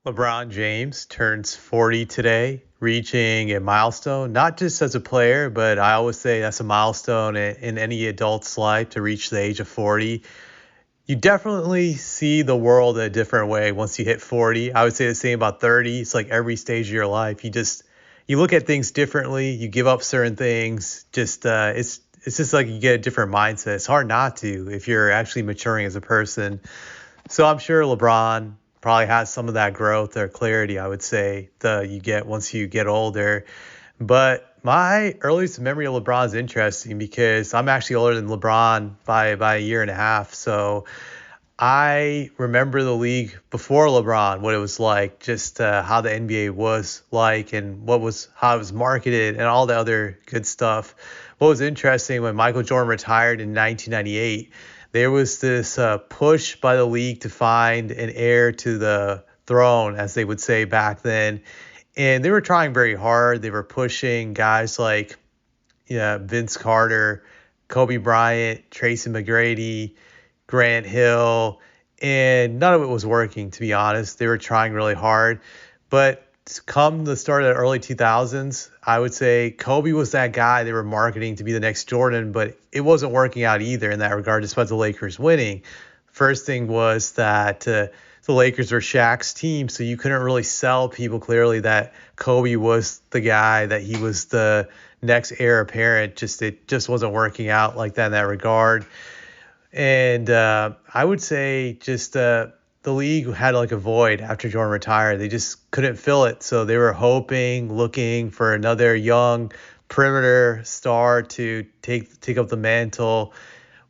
LeBron James turns 40 today, reaching a milestone, not just as a player, but I always say that's a milestone in any adult's life to reach the age of 40. You definitely see the world in a different way once you hit 40. I would say the same about 30. It's like every stage of your life. You look at things differently. You give up certain things. It's just like you get a different mindset. It's hard not to if you're actually maturing as a person. So I'm sure LeBron probably has some of that growth or clarity, I would say, that you get once you get older. But my earliest memory of LeBron is interesting because I'm actually older than LeBron by a year and a half. So I remember the league before LeBron, what it was like, just how the NBA was like, and how it was marketed, and all the other good stuff. What was interesting when Michael Jordan retired in 1998, there was this push by the league to find an heir to the throne, as they would say back then, and they were trying very hard. They were pushing guys like, yeah, Vince Carter, Kobe Bryant, Tracy McGrady, Grant Hill, and none of it was working, to be honest. They were trying really hard. But come the start of the early 2000s, I would say Kobe was that guy they were marketing to be the next Jordan, but it wasn't working out either in that regard, despite the Lakers winning. First thing was that the Lakers were Shaq's team, so you couldn't really sell people clearly that Kobe was the guy, that he was the next heir apparent. It just wasn't working out like that in that regard. And I would say the league had like a void after Jordan retired. They just couldn't fill it. So they were looking for another young perimeter star to take up the mantle.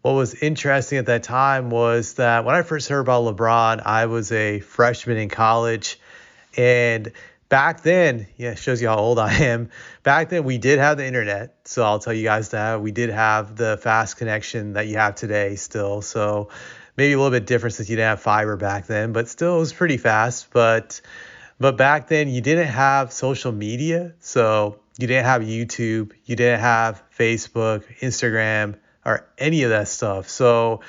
What was interesting at that time was that when I first heard about LeBron, I was a freshman in college. And back then, yeah, it shows you how old I am. Back then, we did have the internet. So I'll tell you guys that we did have the fast connection that you have today still. So maybe a little bit different since you didn't have fiber back then, but still it was pretty fast. But back then you didn't have social media. So you didn't have YouTube, you didn't have Facebook, Instagram, or any of that stuff. So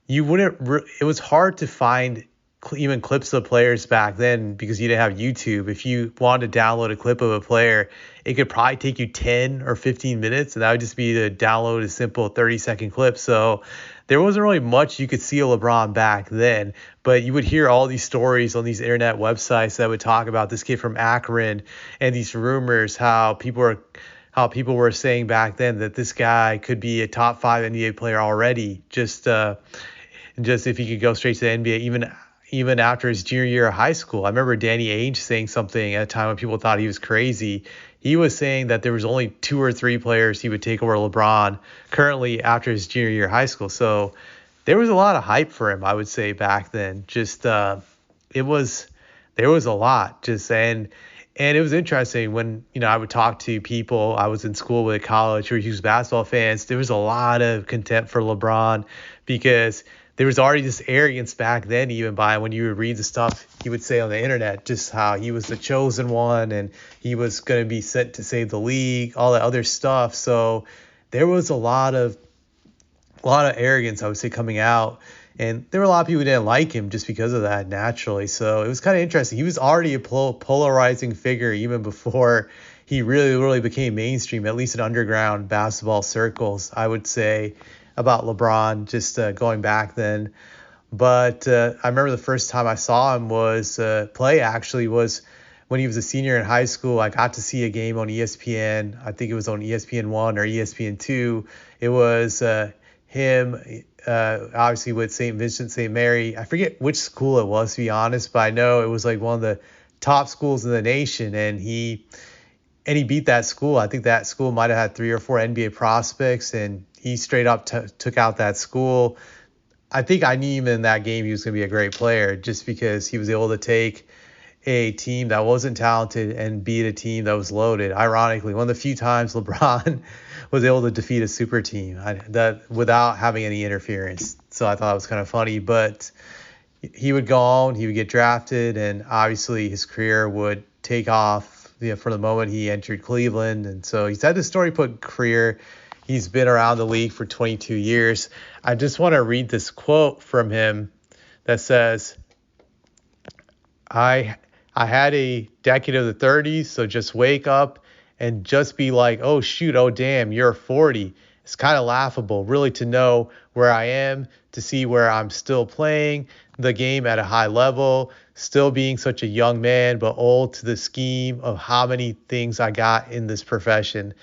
it was hard to find even clips of players back then because you didn't have YouTube. If you wanted to download a clip of a player, it could probably take you 10 or 15 minutes, and that would just be to download a simple 30-second clip. So there wasn't really much you could see of LeBron back then, but you would hear all these stories on these internet websites that would talk about this kid from Akron and these rumors how people were saying back then that this guy could be a top 5 NBA player already, just if he could go straight to the NBA, even after his junior year of high school. I remember Danny Ainge saying something at a time when people thought he was crazy. He was saying that there was only 2 or 3 players he would take over LeBron currently after his junior year of high school. So there was a lot of hype for him, I would say, back then. It was there was a lot. And it was interesting when, I would talk to people I was in school with at college who were huge basketball fans. There was a lot of contempt for LeBron because there was already this arrogance back then, even by when you would read the stuff he would say on the internet, just how he was the chosen one and he was going to be sent to save the league, all that other stuff. So there was a lot of arrogance, I would say, coming out. And there were a lot of people who didn't like him just because of that, naturally. So it was kind of interesting. He was already a polarizing figure even before he really, really became mainstream, at least in underground basketball circles, I would say, about LeBron, just going back then. But I remember the first time I saw him was when he was a senior in high school. I got to see a game on ESPN. I think it was on ESPN 1 or ESPN 2. It was him, obviously with St. Vincent St. Mary. I forget which school it was, to be honest, but I know it was like one of the top schools in the nation, and he beat that school. I think that school might have had 3 or 4 NBA prospects, and he straight up took out that school. I think I knew even in that game he was going to be a great player just because he was able to take a team that wasn't talented and beat a team that was loaded. Ironically, one of the few times LeBron was able to defeat a super team that without having any interference. So I thought it was kind of funny, but he would go on, he would get drafted, and obviously his career would take off, from the moment he entered Cleveland. And so he's had this storybook career. He's been around the league for 22 years. I just want to read this quote from him that says, I I had a decade of the 30s, so just wake up and just be like, oh shoot, oh damn, you're 40. It's kind of laughable, really, to know where I am, to see where I'm still playing the game at a high level, still being such a young man, but old to the scheme of how many things I got in this profession.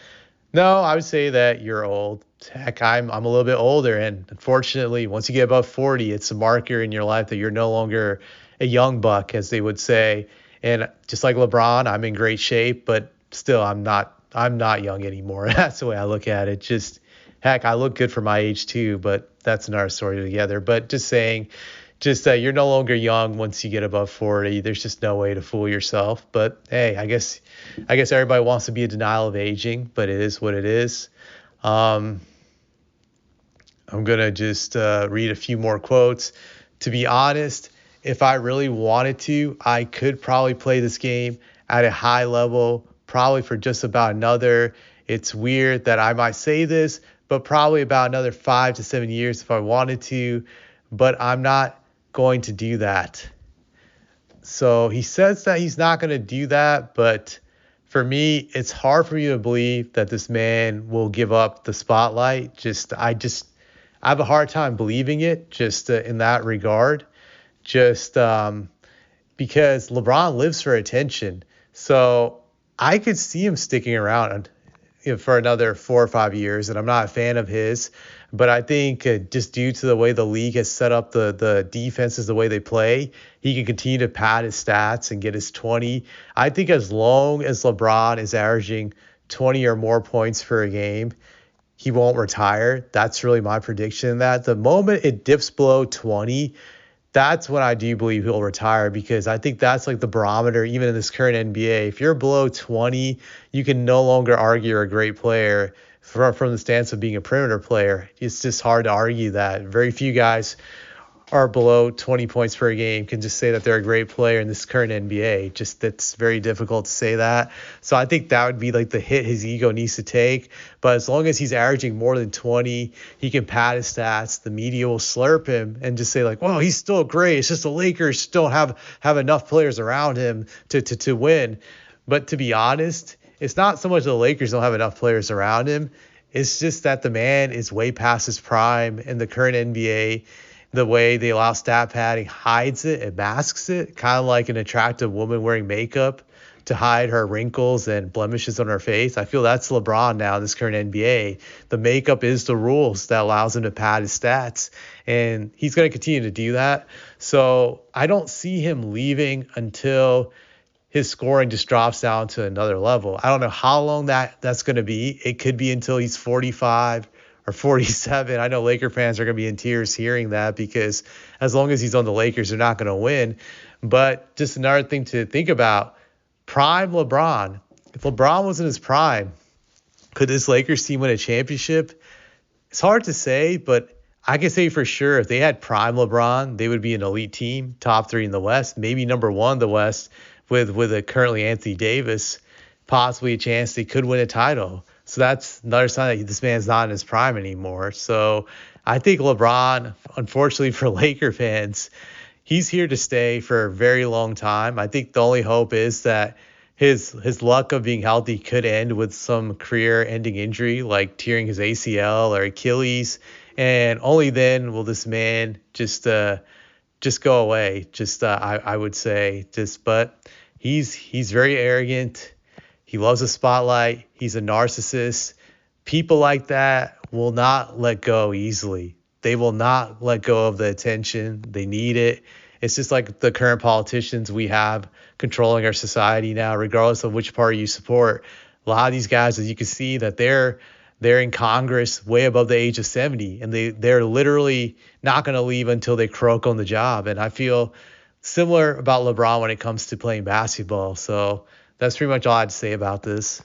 No, I would say that you're old. Heck, I'm a little bit older, and unfortunately, once you get above 40, it's a marker in your life that you're no longer a young buck, as they would say. And just like LeBron, I'm in great shape, but still, I'm not young anymore. That's the way I look at it. Just heck, I look good for my age too, but that's another story together. But just saying, just that you're no longer young once you get above 40. There's just no way to fool yourself. But hey, I guess everybody wants to be in denial of aging, but it is what it is. Um, I'm gonna just read a few more quotes. To be honest, if I really wanted to, I could probably play this game at a high level, probably for just about another. It's weird that I might say this, but probably about another 5 to 7 years if I wanted to. But I'm not going to do that. So he says that he's not going to do that, but for me, it's hard for me to believe that this man will give up the spotlight. I have a hard time believing it just in that regard. Just because LeBron lives for attention. So I could see him sticking around for another 4 or 5 years, and I'm not a fan of his. But I think just due to the way the league has set up the defenses, the way they play, he can continue to pad his stats and get his 20. I think as long as LeBron is averaging 20 or more points per game, he won't retire. That's really my prediction. That the moment it dips below 20, that's when I do believe he'll retire, because I think that's like the barometer, even in this current NBA. If you're below 20, you can no longer argue you're a great player from the stance of being a perimeter player. It's just hard to argue that. Very few guys are below 20 points per game can just say that they're a great player in this current NBA. Just that's very difficult to say that. So I think that would be like the hit his ego needs to take. But as long as he's averaging more than 20, he can pad his stats. The media will slurp him and just say like, well, he's still great. It's just the Lakers don't have enough players around him to win. But to be honest, it's not so much the Lakers don't have enough players around him. It's just that the man is way past his prime in the current NBA. The way they allow stat padding hides it, it masks it, kind of like an attractive woman wearing makeup to hide her wrinkles and blemishes on her face. I feel that's LeBron now in this current NBA. The makeup is the rules that allows him to pad his stats, and he's going to continue to do that. So I don't see him leaving until his scoring just drops down to another level. I don't know how long that's going to be. It could be until he's 45 or 47. I know Laker fans are going to be in tears hearing that, because as long as he's on the Lakers, they're not going to win. But just another thing to think about, prime LeBron. If LeBron was in his prime, could this Lakers team win a championship? It's hard to say, but I can say for sure if they had prime LeBron, they would be an elite team, top three in the West, maybe number one in the West with a currently Anthony Davis, possibly a chance they could win a title. So that's another sign that this man's not in his prime anymore. So I think LeBron, unfortunately for Laker fans, he's here to stay for a very long time. I think the only hope is that his luck of being healthy could end with some career-ending injury, like tearing his ACL or Achilles, and only then will this man just go away. I would say but he's very arrogant. He loves the spotlight. He's a narcissist. People like that will not let go easily. They will not let go of the attention. They need it. It's just like the current politicians we have controlling our society now, regardless of which party you support. A lot of these guys, as you can see, that they're in Congress way above the age of 70, and they're literally not going to leave until they croak on the job. And I feel similar about LeBron when it comes to playing basketball. So that's pretty much all I had to say about this.